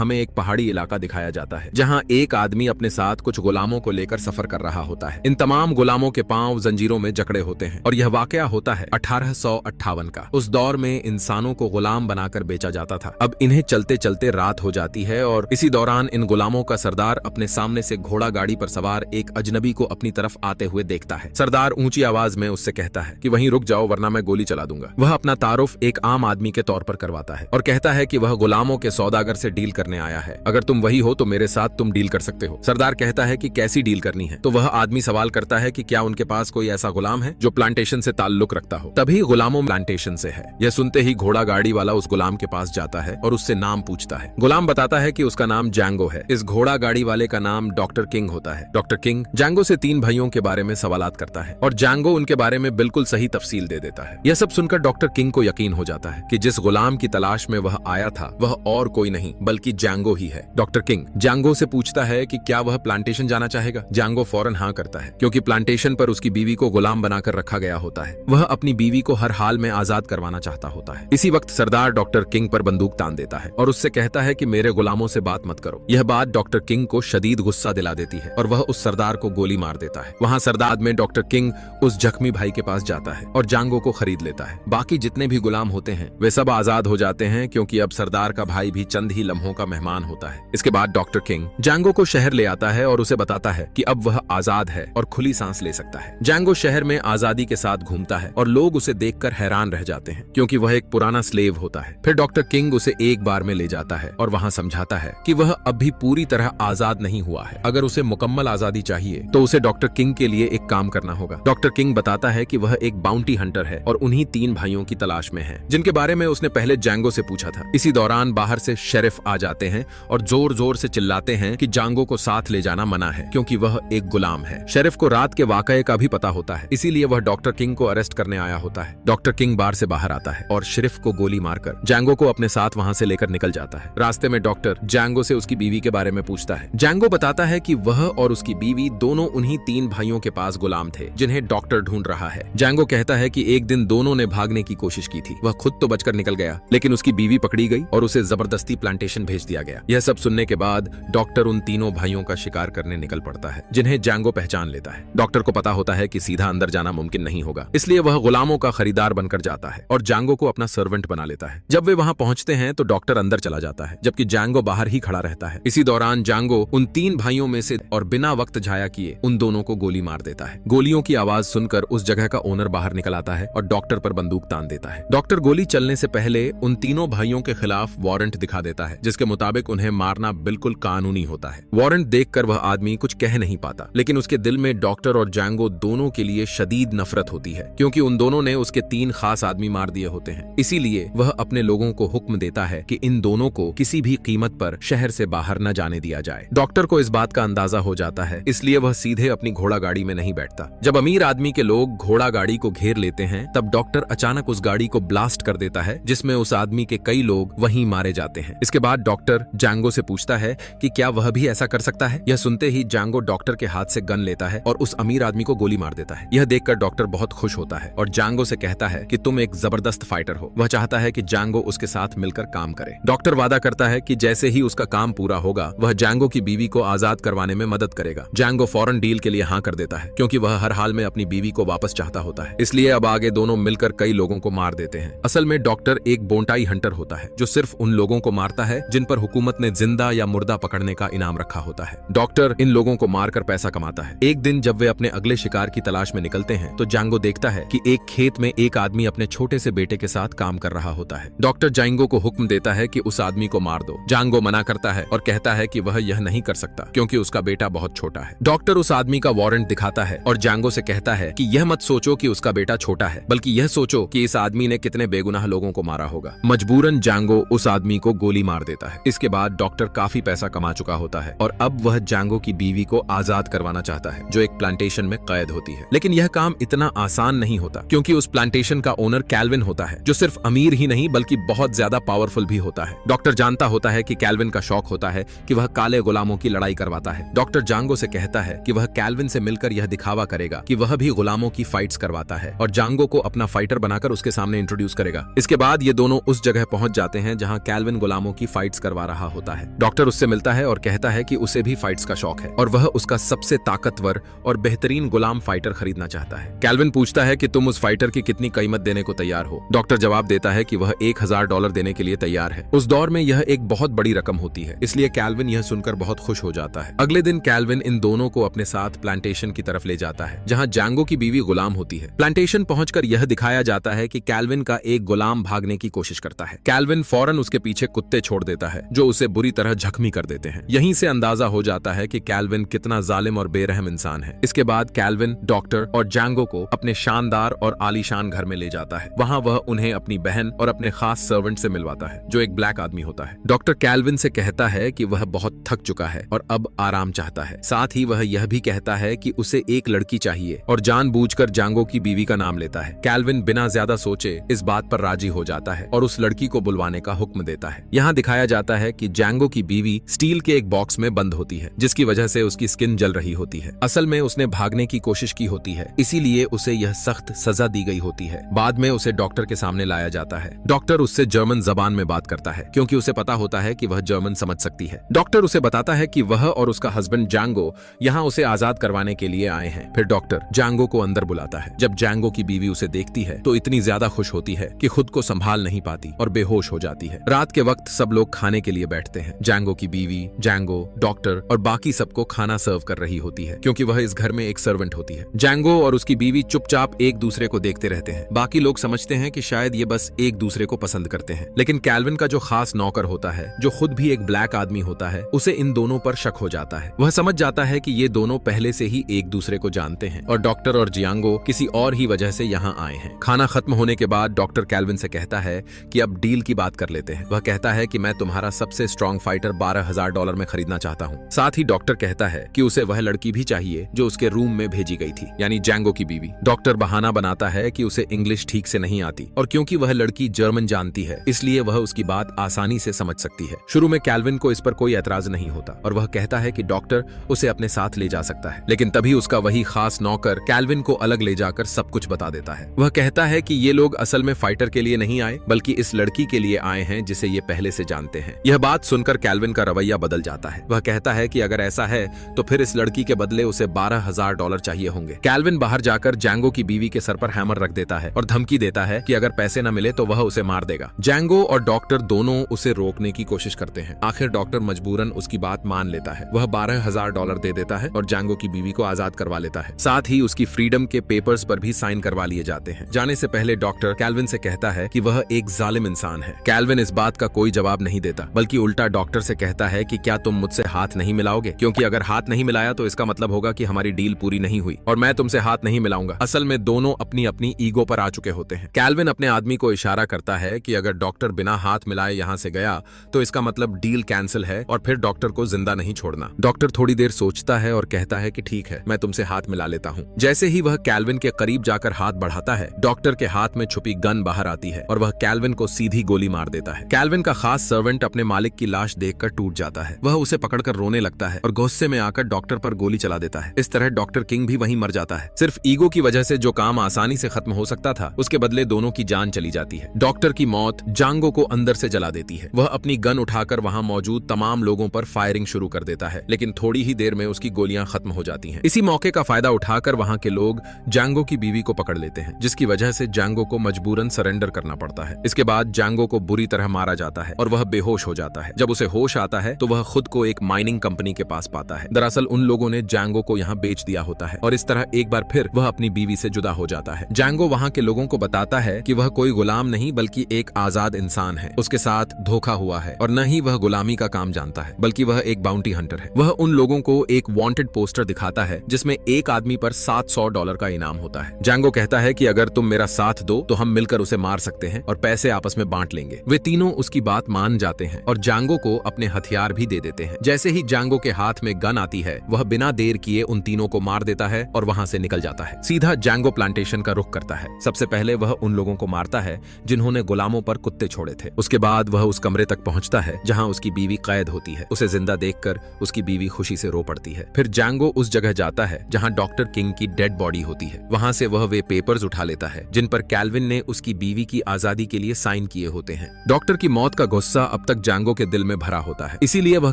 हमें एक पहाड़ी इलाका दिखाया जाता है जहां एक आदमी अपने साथ कुछ गुलामों को लेकर सफर कर रहा होता है। इन तमाम गुलामों के पांव जंजीरों में जकड़े होते हैं और यह वाकया होता है 1858 का। उस दौर में इंसानों को गुलाम बनाकर बेचा जाता था। अब इन्हें चलते चलते रात हो जाती है और इसी दौरान इन गुलामों का सरदार अपने सामने से घोड़ा गाड़ी पर सवार एक अजनबी को अपनी तरफ आते हुए देखता है। सरदार ऊंची आवाज में उससे कहता है कि वहीं रुक जाओ वरना मैं गोली चला दूंगा। वह अपना तारुफ एक आम आदमी के तौर पर करवाता है और कहता है कि वह गुलामों के सौदागर से डील करने आया है। अगर तुम वही हो तो मेरे साथ तुम डील कर सकते हो। सरदार कहता है कि कैसी डील करनी है? तो वह आदमी सवाल करता है कि क्या उनके पास कोई ऐसा गुलाम है जो प्लांटेशन से ताल्लुक रखता हो? तभी गुलामों प्लांटेशन से है। यह सुनते ही घोड़ा गाड़ी वाला उस गुलाम के पास जाता है और उससे नाम पूछता है। गुलाम बताता है कि उसका नाम जैंगो है। इस घोड़ा गाड़ी वाले का नाम डॉक्टर किंग होता है। डॉक्टर किंग जैंगो से 3 भाइयों के बारे में सवालात करता है और जैंगो उनके बारे में बिल्कुल सही तफसील दे देता है। यह सब सुनकर डॉक्टर किंग को यकीन हो जाता है कि जिस गुलाम की तलाश में वह आया था वह और कोई नहीं बल्कि जैंगो ही है। डॉक्टर किंग जैंगो से पूछता है कि क्या वह प्लांटेशन जाना चाहेगा। जैंगो फौरन हाँ करता है क्योंकि प्लांटेशन पर उसकी बीवी को गुलाम बनाकर रखा गया होता है। वह अपनी बीवी को हर हाल में आजाद करवाना चाहता होता है। इसी वक्त सरदार डॉक्टर किंग पर बंदूक तान देता है और उससे कहता है कि मेरे गुलामों से बात मत करो। यह बात डॉक्टर किंग को शदीद गुस्सा दिला देती है और वह उस सरदार को गोली मार देता है। वहां सरदार में डॉक्टर किंग उस जख्मी भाई के पास जाता है और जैंगो को खरीद लेता है। बाकी जितने भी गुलाम होते हैं वे सब आजाद हो जाते हैं क्योंकि अब सरदार का भाई भी चंद ही लम्हों का मेहमान होता है। इसके बाद डॉक्टर किंग जैंगो को शहर ले आता है और उसे बताता है कि अब वह आजाद है और खुली सांस ले सकता है। जैंगो शहर में आजादी के साथ घूमता है और लोग उसे देखकर हैरान रह जाते हैं क्योंकि वह एक पुराना स्लेव होता है। फिर डॉक्टर किंग उसे एक बार में ले जाता है और वहां समझाता है कि वह अब भी पूरी तरह आजाद नहीं हुआ है। अगर उसे मुकम्मल आजादी चाहिए तो उसे डॉक्टर किंग के लिए एक काम करना होगा। डॉक्टर किंग बताता है कि वह एक बाउंटी हंटर है और उन्हीं 3 भाइयों की तलाश में है जिनके बारे में उसने पहले जैंगो से पूछा था। इसी दौरान बाहर से शेरिफ आ जाते हैं और जोर जोर से चिल्लाते हैं कि जैंगो को साथ ले जाना मना है क्योंकि वह एक गुलाम है। शेरिफ को रात के वाकये का भी पता होता है, इसीलिए वह डॉक्टर किंग को अरेस्ट करने आया होता है। डॉक्टर किंग बार से बाहर आता है और शेरिफ को गोली मारकर जैंगो को अपने साथ वहां से लेकर निकल जाता है। रास्ते में डॉक्टर जैंगो से उसकी बीवी के बारे में पूछता है। जैंगो बताता है कि वह और उसकी बीवी दोनों उन्हीं 3 भाइयों के पास गुलाम थे जिन्हें डॉक्टर ढूंढ रहा है। जैंगो कहता है कि एक दिन दोनों ने भागने की कोशिश की थी। वह खुद तो बचकर निकल गया लेकिन उसकी बीवी पकड़ी गई और उसे जबरदस्ती प्लांटेशन भेज दिया गया। यह सब सुनने के बाद डॉक्टर उन तीनों भाइयों का शिकार करने निकल पड़ता है जिन्हें जैंगो पहचान लेता है। डॉक्टर को पता होता है कि सीधा अंदर जाना मुमकिन नहीं होगा, इसलिए वह गुलामों का खरीदार बनकर जाता है और जैंगो को अपना सर्वेंट बना लेता है। जब वे वहां पहुंचते हैं तो डॉक्टर अंदर चला जाता है जबकि जैंगो बाहर ही खड़ा रहता है। इसी दौरान जैंगो उन 3 भाइयों में से और बिना वक्त जाया किए उन दोनों को गोली मार देता है। गोलियों की आवाज सुनकर उस जगह का ओनर बाहर निकल आता है और डॉक्टर पर बंदूक तान देता है। डॉक्टर गोली चलने से पहले उन तीनों भाइयों के खिलाफ वारंट दिखा देता है जिसके मुताबिक उन्हें मारना बिल्कुल कानूनी होता है। वारंट देखकर वह आदमी कुछ कह नहीं पाता लेकिन उसके दिल में डॉक्टर और जैंगो दोनों के लिए शदीद नफरत होती है क्योंकि उन दोनों ने उसके 3 खास आदमी मार दिए होते हैं। इसीलिए वह अपने लोगों को हुक्म देता है कि इन दोनों को किसी भी कीमत पर शहर से बाहर न जाने दिया जाए। डॉक्टर को इस बात का अंदाजा हो जाता है, इसलिए वह सीधे अपनी घोड़ा गाड़ी में नहीं बैठता। जब अमीर आदमी के लोग घोड़ा गाड़ी को घेर लेते हैं तब डॉक्टर अचानक उस गाड़ी को ब्लास्ट कर देता है जिसमें उस आदमी के कई लोग वहीं मारे जाते हैं। इसके बाद डॉक्टर जैंगो से पूछता है कि क्या वह भी ऐसा कर सकता है। यह सुनते ही जैंगो डॉक्टर के हाथ से गन लेता है और उस अमीर आदमी को गोली मार देता है। यह देखकर डॉक्टर बहुत खुश होता है और जैंगो से कहता है कि तुम एक जबरदस्त फाइटर हो। वह चाहता है कि जैंगो उसके साथ मिलकर काम करे। डॉक्टर वादा करता है कि जैसे ही उसका काम पूरा होगा वह जैंगो की बीवी को आजाद करवाने में मदद करेगा। जैंगो फौरन डील के लिए हाँ कर देता है क्योंकि वह हर हाल में अपनी बीवी को वापस चाहता होता है। इसलिए अब आगे दोनों मिलकर कई लोगों को मार देते हैं। असल में डॉक्टर एक बोंटाई हंटर होता है जो सिर्फ उन लोगों को मारता है जिन पर हुकूमत ने जिंदा या मुर्दा पकड़ने का इनाम रखा होता है। डॉक्टर इन लोगों को मारकर पैसा कमाता है। एक दिन जब वे अपने अगले शिकार की तलाश में निकलते हैं तो जैंगो देखता है कि एक खेत में एक आदमी अपने छोटे से बेटे के साथ काम कर रहा होता है। डॉक्टर जैंगो को हुक्म देता है कि उस आदमी को मार दो। जैंगो मना करता है और कहता है कि वह यह नहीं कर सकता क्योंकि उसका बेटा बहुत छोटा है। डॉक्टर उस आदमी का वारंट दिखाता है और जैंगो से कहता है कि यह मत सोचो कि उसका बेटा छोटा है बल्कि यह सोचो कि इस आदमी ने कितने बेगुनाह लोगों को मारा होगा। मजबूरन जैंगो उस आदमी को गोली मार देता है। इसके बाद डॉक्टर काफी पैसा कमा चुका होता है और अब वह जैंगो की बीवी को आजाद करवाना चाहता है जो एक प्लांटेशन में कैद होती है। लेकिन यह काम इतना आसान नहीं होता क्योंकि उस प्लांटेशन का ओनर कैल्विन होता है जो सिर्फ अमीर ही नहीं बल्कि बहुत ज्यादा पावरफुल भी होता है। डॉक्टर जानता होता है कि कैल्विन का शौक होता है कि वह काले गुलामों की लड़ाई करवाता है। डॉक्टर जैंगो से कहता है कि वह कैल्विन से मिलकर यह दिखावा करेगा कि वह भी गुलामों की फाइट्स करवाता है और जैंगो को अपना फाइटर बनाकर उसके सामने इंट्रोड्यूस करेगा। इसके बाद ये दोनों उस जगह पहुंच जाते हैं जहां कैल्विन गुलामों की फाइट्स करवा रहा होता है। डॉक्टर उससे मिलता है और कहता है कि उसे भी फाइट्स का शौक है और वह उसका सबसे ताकतवर और बेहतरीन गुलाम फाइटर खरीदना चाहता है। कैल्विन पूछता है कि तुम उस फाइटर की कितनी कीमत देने को तैयार हो। डॉक्टर जवाब देता है कि वह $1000 देने के लिए तैयार है। उस दौर में यह एक बहुत बड़ी रकम होती है, इसलिए कैल्विन यह सुनकर बहुत खुश हो जाता है। अगले दिन कैल्विन इन दोनों को अपने साथ प्लांटेशन की तरफ ले जाता है, जहां जैंगो की बीवी गुलाम होती है। प्लांटेशन पहुंचकर यह दिखाया जाता है कि कैल्विन का एक गुलाम भागने की कोशिश करता है। कैल्विन फौरन उसके पीछे कुत्ते छोड़ देता है, जो उसे बुरी तरह जख्मी कर देते हैं। यहीं से अंदाजा हो जाता है कि कैल्विन कितना जालिम और बेरहम इंसान है। इसके बाद कैल्विन डॉक्टर और जैंगो को अपने शानदार और आलीशान घर में ले जाता है। वहां वह उन्हें अपनी बहन और अपने खास सर्वेंट से मिलवाता है, जो एक ब्लैक आदमी होता है। डॉक्टर कैल्विन से कहता है कि वह बहुत थक चुका है और अब आराम चाहता है। साथ ही वह यह भी कहता है कि उसे एक लड़की चाहिए और जानबूझकर जैंगो की बीवी का नाम लेता है। कैल्विन बिना ज्यादा सोचे इस बात पर राजी हो जाता है और उस लड़की को बुलवाने का हुक्म देता है। यहाँ दिखाया जाता है कि जैंगो की बीवी स्टील के एक बॉक्स में बंद होती है, जिसकी वजह से उसकी स्किन जल रही होती है। असल में उसने भागने की कोशिश की होती है, इसीलिए उसे यह सख्त सजा दी गई होती है। बाद में उसे डॉक्टर के सामने लाया जाता है। डॉक्टर उससे जर्मन जबान में बात करता है, क्योंकि उसे पता होता है कि वह जर्मन समझ सकती है। डॉक्टर उसे बताता है कि वह और उसका हस्बैंड जैंगो यहाँ उसे आजाद करवाने के लिए आए हैं। फिर डॉक्टर जैंगो को अंदर बुलाता है। जब जैंगो की बीवी उसे देखती है तो इतनी ज्यादा खुश होती है कि खुद को संभाल नहीं पाती और बेहोश हो जाती है। रात के वक्त सब लोग खाने के लिए बैठते हैं। जैंगो की बीवी, जैंगो, डॉक्टर और बाकी सबको खाना सर्व कर रही होती है, क्योंकि वह इस घर में एक सर्वेंट होती है। जैंगो और उसकी बीवी चुपचाप एक दूसरे को देखते रहते हैं। बाकी लोग समझते हैं कि शायद ये बस एक दूसरे को पसंद करते हैं, लेकिन कैल्विन का जो खास नौकर होता है, जो खुद भी एक ब्लैक आदमी होता है, उसे इन दोनों पर शक हो जाता है। वह समझ जाता है कि ये दोनों पहले से ही एक दूसरे को जानते हैं और डॉक्टर और जियांगो किसी और ही वजह से यहाँ आए हैं। खाना खत्म होने के बाद डॉक्टर कैल्विन से कहता है कि अब डील की बात कर लेते हैं। वह कहता है कि मैं तुम्हारा सबसे स्ट्रॉन्ग फाइटर $12000 में खरीदना चाहता हूँ। साथ ही डॉक्टर कहता है कि उसे वह लड़की भी चाहिए जो उसके रूम में भेजी गई थी, यानी जैंगो की बीवी। डॉक्टर बहाना बनाता है कि उसे इंग्लिश ठीक से नहीं आती और क्योंकि वह लड़की जर्मन जानती है, इसलिए वह उसकी बात आसानी से समझ सकती है। शुरू में कैल्विन को इस पर कोई एतराज नहीं होता और वह कहता है कि डॉक्टर उसे अपने साथ ले जा सकता है, लेकिन तभी उसका वही खास नौकर कैल्विन को अलग ले जाकर सब कुछ बता देता है। वह कहता है कि ये लोग असल में फाइटर के लिए नहीं आए, बल्कि इस लड़की के लिए आए हैं जिसे ये पहले से जानते हैं। यह बात सुनकर कैल्विन का रवैया बदल जाता है। वह कहता है कि अगर ऐसा है तो फिर इस लड़की के बदले उसे $12000 चाहिए होंगे। कैल्विन बाहर जाकर जैंगो की बीवी के सर पर हैमर रख देता है और धमकी देता है कि अगर पैसे न मिले तो वह उसे मार देगा। जैंगो और डॉक्टर दोनों उसे रोकने की कोशिश करते हैं। आखिर डॉक्टर मजबूरन उसकी बात मान लेता है। वह $12000 दे देता है और जैंगो की बीवी को आजाद करवा लेता है। साथ ही उसकी फ्रीडम के पेपर्स पर भी साइन करवा लिए जाते हैं। जाने से पहले डॉक्टर कैल्विन से कहता है कि वह एक जालिम इंसान है। कैल्विन इस बात का कोई जवाब नहीं देता, बल्कि उल्टा डॉक्टर से कहता है कि क्या तुम मुझसे हाथ नहीं मिलाओगे, क्योंकि अगर हाथ नहीं मिलाया तो इसका मतलब होगा कि हमारी डील पूरी नहीं हुई और मैं तुमसे हाथ नहीं मिलाऊंगा। असल में दोनों अपनी अपनी ईगो पर आ चुके होते हैं। कैल्विन अपने आदमी को इशारा करता है कि अगर डॉक्टर बिना हाथ मिलाए यहाँ से गया तो इसका मतलब डील कैंसिल है और फिर डॉक्टर को जिंदा नहीं छोड़ना। डॉक्टर थोड़ी देर सोचता है और कहता है कि ठीक है, मैं तुमसे हाथ मिला लेता हूँ। जैसे ही वह कैल्विन के करीब जाकर हाथ बढ़ाता है, डॉक्टर के हाथ में छुपी गन बाहर आती है और वह कैल्विन को सीधी गोली मार देता है। कैल्विन का खास सर्वेंट अपने मालिक की लाश देखकर टूट जाता है। वह उसे पकड़कर रोने लगता है और गुस्से में आकर डॉक्टर पर गोली चला देता है। इस तरह डॉक्टर किंग भी वहीं मर जाता है। सिर्फ ईगो की वजह से जो काम आसानी से खत्म हो सकता था, उसके बदले दोनों की जान चली जाती है। डॉक्टर की मौत जैंगो को अंदर से जला देती है। वह अपनी गन उठाकर वहां मौजूद तमाम लोगों पर फायरिंग शुरू कर देता है, लेकिन थोड़ी ही देर में उसकी गोलियां खत्म हो जाती हैं। इसी मौके का फायदा उठाकर वहां के लोग जैंगो की बीवी को पकड़ लेते हैं, जिसकी वजह से जैंगो को मजबूरन सरेंडर करना पड़ता है। इसके बाद जैंगो को बुरी तरह मारा जाता है और वह बेहोश हो जाता है। जब उसे होश आता है तो वह खुद को एक माइनिंग कंपनी के पास पाता है। दरअसल उन लोगों ने जैंगो को यहाँ बेच दिया होता है और इस तरह एक बार फिर वह अपनी बीवी से जुदा हो जाता है। जैंगो वहाँ के लोगों को बताता है कि वह कोई गुलाम नहीं बल्कि एक आजाद इंसान है। उसके साथ धोखा हुआ है और न ही वह गुलामी का काम जानता है, बल्कि वह एक बाउंटी हंटर है। वह उन लोगों को एक वांटेड पोस्टर दिखाता है जिसमें एक आदमी पर $700 का इनाम होता है। जैंगो कहता है कि अगर तुम मेरा साथ दो तो हम मिलकर उसे मार सकते हैं और पैसे आपस में बांट लेंगे। वे तीनों उसकी बात मान जाते हैं और जैंगो को अपने हथियार भी दे देते हैं। जैसे ही जैंगो के हाथ में गन आती है, वह बिना देर किए उन तीनों को मार देता है और वहां से निकल जाता है। सीधा जैंगो प्लांटेशन का रुख करता है। सबसे पहले वह उन लोगों को मारता है जिन्होंने गुलामों पर कुत्ते छोड़े थे। उसके बाद वह उस कमरे तक पहुंचता है जहां उसकी बीवी कैद होती है। उसे जिंदा देखकर उसकी बीवी खुशी से रो पड़ती है। फिर जैंगो उस जगह जाता है जहां डॉक्टर किंग की डेड बॉडी होती है। वहां से वह वे पेपर्स उठा लेता है जिन पर कैल्विन ने उसकी बीवी की आजादी के लिए साइन किए होते हैं। डॉक्टर की मौत का गुस्सा अब तक जैंगो के दिल में भरा होता है। इसीलिए वह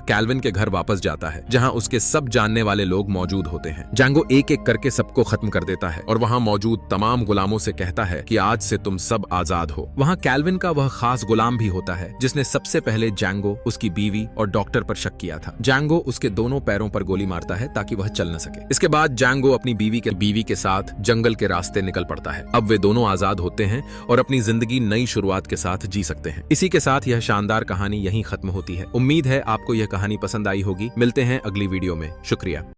कैल्विन के घर वापस जाता है, जहां उसके सब जानने वाले लोग मौजूद होते हैं। जैंगो एक एक करके सबको खत्म कर देता है और वहां मौजूद तमाम गुलामों से कहता है कि आज से तुम सब आजाद हो। वहां कैल्विन का वह खास गुलाम भी होता है जिसने सबसे पहले जैंगो, उसकी बीवी और डॉक्टर पर शक किया था। जैंगो उसके दोनों पैरों पर गोली मारता है ताकि वह चल न सके। इसके बाद जैंगो अपनी बीवी के साथ जंगल के रास्ते निकल पड़ता है। अब वे दोनों आजाद होते हैं और अपनी जिंदगी नई शुरुआत के साथ जी सकते हैं। इसी के साथ यह शानदार कहानी यहीं खत्म होती है। उम्मीद है आपको यह कहानी पसंद आई होगी। मिलते हैं अगली वीडियो में। शुक्रिया।